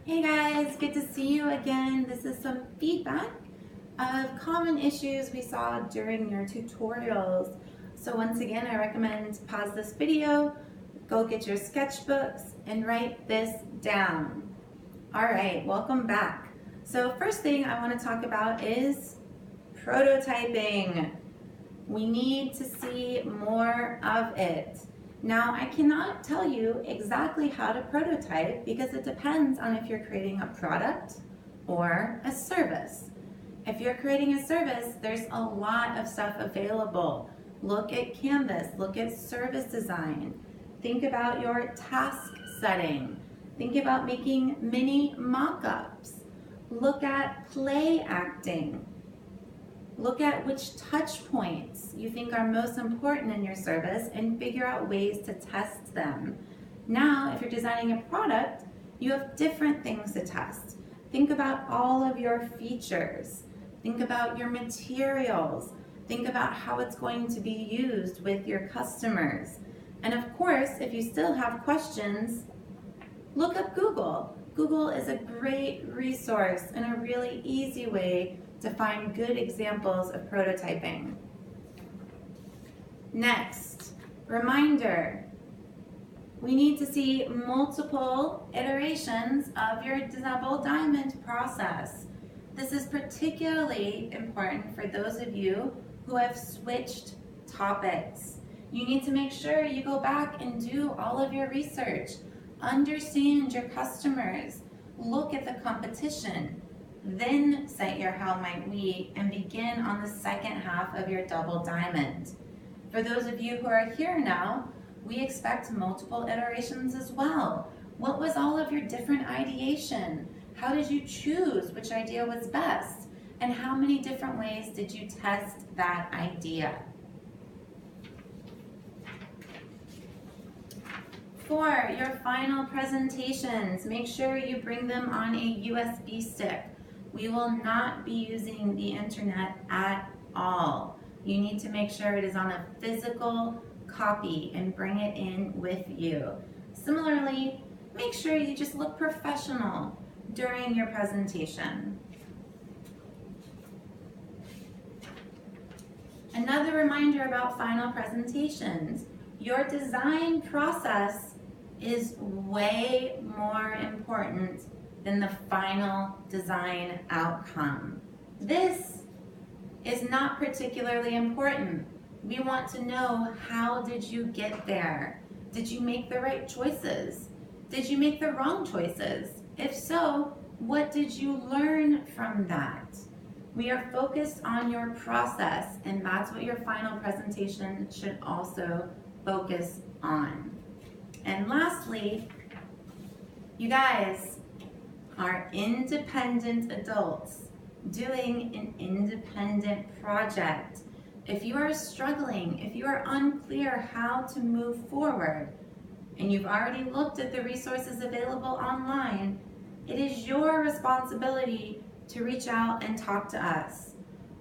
Hey guys, good to see you again. This is some feedback of common issues we saw during your tutorials. So once again, I recommend pause this video, go get your sketchbooks and write this down. All right, welcome back. So first thing I want to talk about is prototyping. We need to see more of it. Now, I cannot tell you exactly how to prototype because it depends on if you're creating a product or a service. If you're creating a service, there's a lot of stuff available. Look at Canvas, look at service design. Think about your task setting. Think about making mini mock-ups. Look at play acting. Look at which touch points you think are most important in your service and figure out ways to test them. Now, if you're designing a product, you have different things to test. Think about all of your features. Think about your materials. Think about how it's going to be used with your customers. And of course, if you still have questions, look up Google. Google is a great resource and a really easy way to find good examples of prototyping. Next, reminder. We need to see multiple iterations of your double diamond process. This is particularly important for those of you who have switched topics. You need to make sure you go back and do all of your research, understand your customers, look at the competition, then set your how might we and begin on the second half of your double diamond. For those of you who are here now, we expect multiple iterations as well. What was all of your different ideation? How did you choose which idea was best? And how many different ways did you test that idea? For your final presentations, make sure you bring them on a USB stick. We will not be using the internet at all. You need to make sure it is on a physical copy and bring it in with you. Similarly, make sure you just look professional during your presentation. Another reminder about final presentations. Your design process is way more important than the final design outcome. This is not particularly important. We want to know, how did you get there? Did you make the right choices? Did you make the wrong choices? If so, what did you learn from that? We are focused on your process, and that's what your final presentation should also focus on. And lastly, you guys are independent adults doing an independent project. If you are struggling, if you are unclear how to move forward, and you've already looked at the resources available online, it is your responsibility to reach out and talk to us.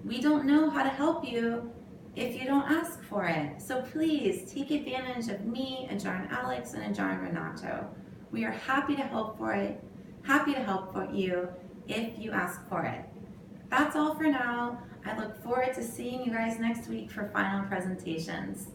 We don't know how to help you if you don't ask for it. So please take advantage of me, Ajar Alex, and Ajar Renato. We are happy to help you if you ask for it. That's all for now. I look forward to seeing you guys next week for final presentations.